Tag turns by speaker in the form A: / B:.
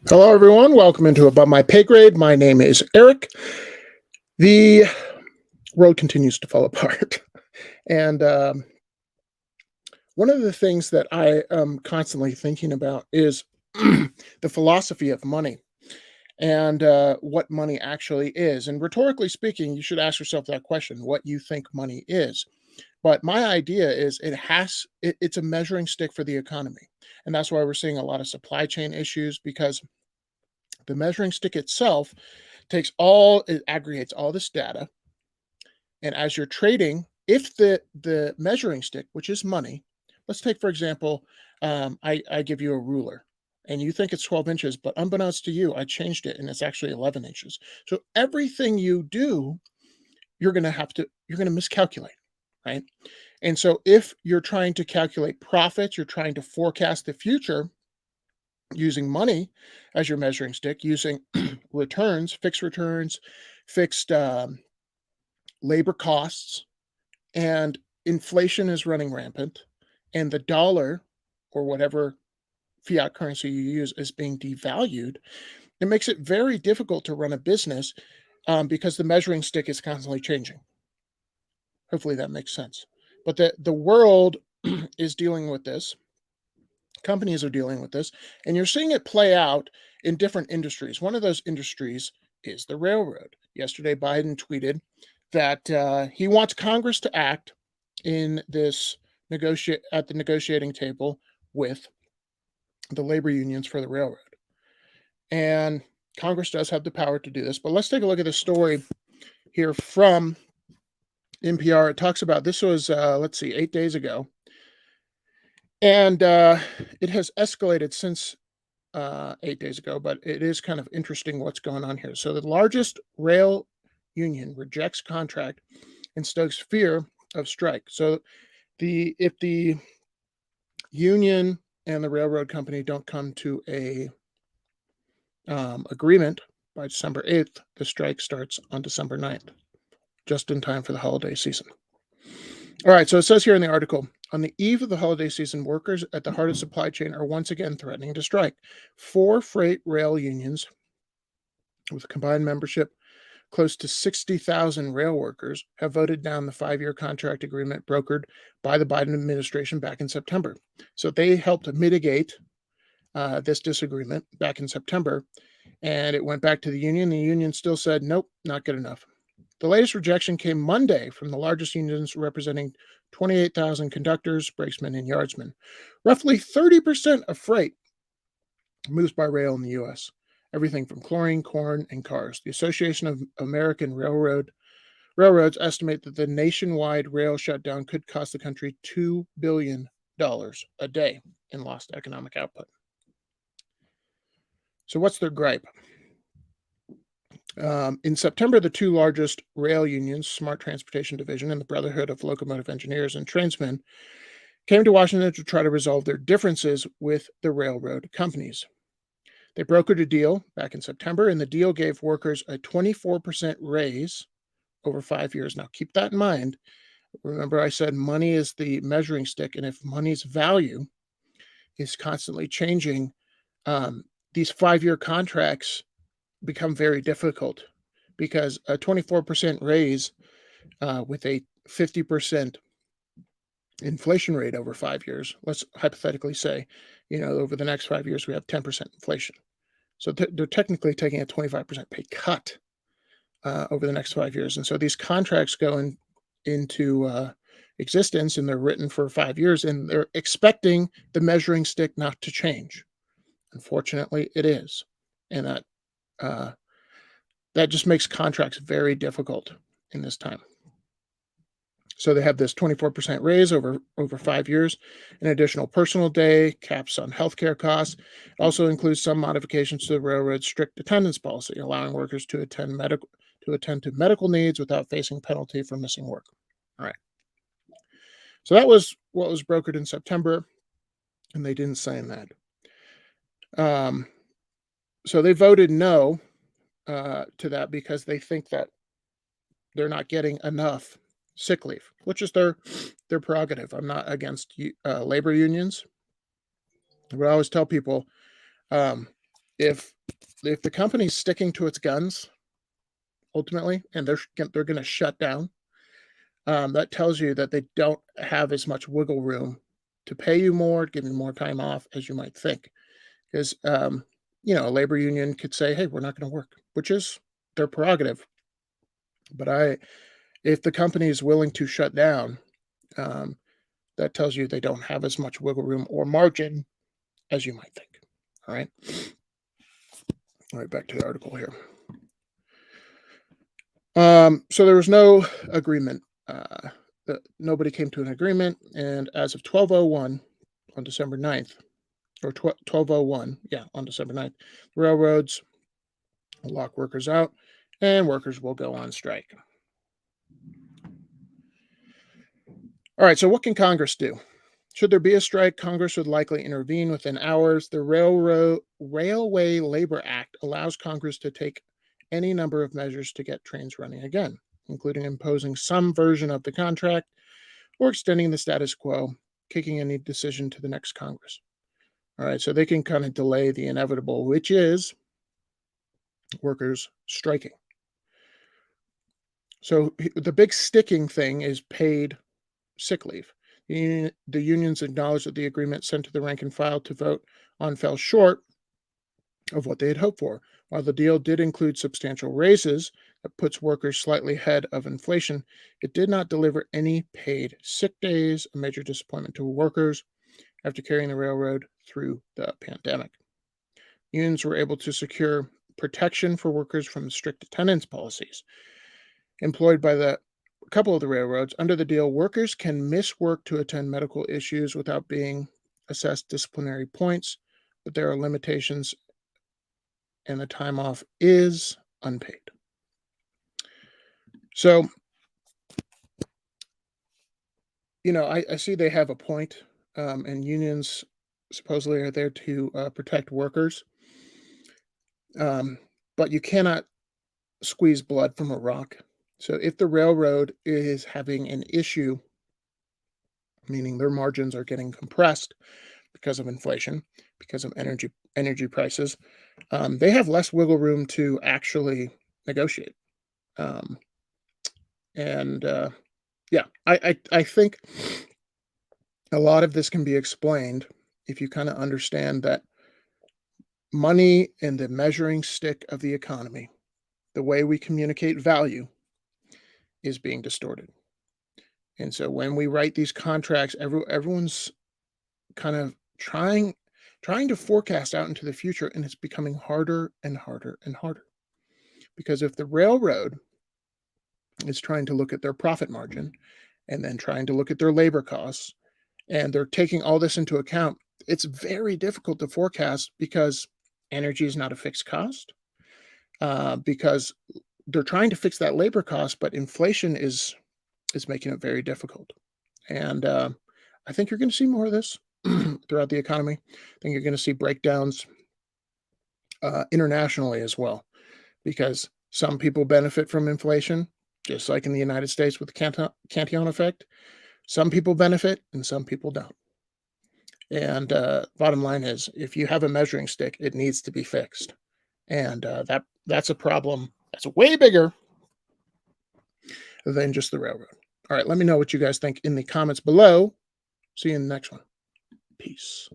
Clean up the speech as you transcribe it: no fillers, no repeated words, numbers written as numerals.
A: Hello, everyone. Welcome into Above My Pay Grade. My name is Eric. The world continues to fall apart. And one of the things that I am constantly thinking about is the philosophy of money and what money actually is. And rhetorically speaking, you should ask yourself that question, what you think money is. But my idea is it's a measuring stick for the economy. And that's why we're seeing a lot of supply chain issues because the measuring stick itself it aggregates all this data, and as you're trading, if the measuring stick, which is money, let's take for example, I give you a ruler, and you think it's 12 inches, but unbeknownst to you, I changed it and it's actually 11 inches. So everything you do, you're gonna miscalculate, right? And so if you're trying to calculate profits, you're trying to forecast the future using money as your measuring stick, using returns, fixed labor costs, and inflation is running rampant, and the dollar or whatever fiat currency you use is being devalued. It makes it very difficult to run a business because the measuring stick is constantly changing. Hopefully that makes sense. But the world is dealing with this. Companies are dealing with this, and you're seeing it play out in different industries. One of those industries is the railroad. Yesterday, Biden tweeted that he wants Congress to act in this negotiate at the negotiating table with the labor unions for the railroad. And Congress does have the power to do this. But let's take a look at the story here from NPR. It talks about this was let's see, 8 days ago, and it has escalated since 8 days ago. But it is kind of interesting what's going on here. So the largest rail union rejects contract and stokes fear of strike. So if the union and the railroad company don't come to a agreement by December 8th, the strike starts on December 9th, just in time for the holiday season. All right, so it says here in the article, on the eve of the holiday season, workers at the heart of supply chain are once again threatening to strike. 4 freight rail unions with a combined membership close to 60,000 rail workers have voted down the 5-year contract agreement brokered by the Biden administration back in September. So they helped mitigate this disagreement back in September, and it went back to the union. The union still said, nope, not good enough. The latest rejection came Monday from the largest unions representing 28,000 conductors, brakesmen, and yardsmen. Roughly 30% of freight moves by rail in the U.S., everything from chlorine, corn, and cars. The Association of American Railroads estimate that the nationwide rail shutdown could cost the country $2 billion a day in lost economic output. So, what's their gripe? In September, the 2 largest rail unions, Smart Transportation Division and the Brotherhood of Locomotive Engineers and Trainsmen, came to Washington to try to resolve their differences with the railroad companies. They brokered a deal back in September, and the deal gave workers a 24% raise over 5 years. Now, keep that in mind. Remember, I said money is the measuring stick, and if money's value is constantly changing, these 5-year contracts become very difficult because a 24% raise with a 50% inflation rate over 5 years, let's hypothetically say, over the next 5 years, we have 10% inflation. So they're technically taking a 25% pay cut over the next 5 years. And so these contracts go into existence, and they're written for 5 years, and they're expecting the measuring stick not to change. Unfortunately, it is. And that just makes contracts very difficult in this time. So they have this 24% raise over 5 years, an additional personal day, caps on healthcare costs. It also includes some modifications to the railroad's strict attendance policy, allowing workers to attend to medical needs without facing penalty for missing work. All right. So that was what was brokered in September, and they didn't sign that. So they voted no to that because they think that they're not getting enough sick leave, which is their prerogative. I'm not against labor unions. But I always tell people, if the company's sticking to its guns ultimately, and they're going to shut down, that tells you that they don't have as much wiggle room to pay you more, give you more time off as you might think. Because a labor union could say, "Hey, we're not going to work," which is their prerogative. But if the company is willing to shut down, um, that tells you they don't have as much wiggle room or margin as you might think. All right. All right. Back to the article here. So there was no agreement. Nobody came to an agreement, and as of 12:01 on December 9th, or 12:01, yeah, on December 9th, the railroads will lock workers out, and workers will go on strike. All right, so what can Congress do? Should there be a strike, Congress would likely intervene within hours. The Railway Labor Act allows Congress to take any number of measures to get trains running again, including imposing some version of the contract or extending the status quo, kicking any decision to the next Congress. All right, so they can kind of delay the inevitable, which is workers striking. So the big sticking thing is paid sick leave. The unions acknowledged that the agreement sent to the rank and file to vote on fell short of what they had hoped for. While the deal did include substantial raises that puts workers slightly ahead of inflation, it did not deliver any paid sick days, a major disappointment to workers after carrying the railroad through the pandemic. Unions were able to secure protection for workers from strict attendance policies employed by a couple of the railroads. Under the deal, workers can miss work to attend medical issues without being assessed disciplinary points, but there are limitations, and the time off is unpaid. So, I see they have a point, and unions supposedly are there to protect workers, um, but you cannot squeeze blood from a rock. So if the railroad is having an issue, meaning their margins are getting compressed because of inflation, because of energy prices, they have less wiggle room to actually negotiate. Um, and yeah, I think a lot of this can be explained if you kind of understand that money and the measuring stick of the economy, the way we communicate value, is being distorted. And so when we write these contracts, everyone's kind of trying to forecast out into the future, and it's becoming harder and harder and harder. Because if the railroad is trying to look at their profit margin and then trying to look at their labor costs, and they're taking all this into account, it's very difficult to forecast because energy is not a fixed cost. Because they're trying to fix that labor cost, but inflation is making it very difficult. And I think you're going to see more of this throughout the economy. I think you're going to see breakdowns internationally as well, because some people benefit from inflation, just like in the United States with the Cantillon effect. Some people benefit and some people don't. And bottom line is, if you have a measuring stick, it needs to be fixed, and that's a problem that's way bigger than just the railroad. All right, let me know what you guys think in the comments below. See you in the next one. Peace.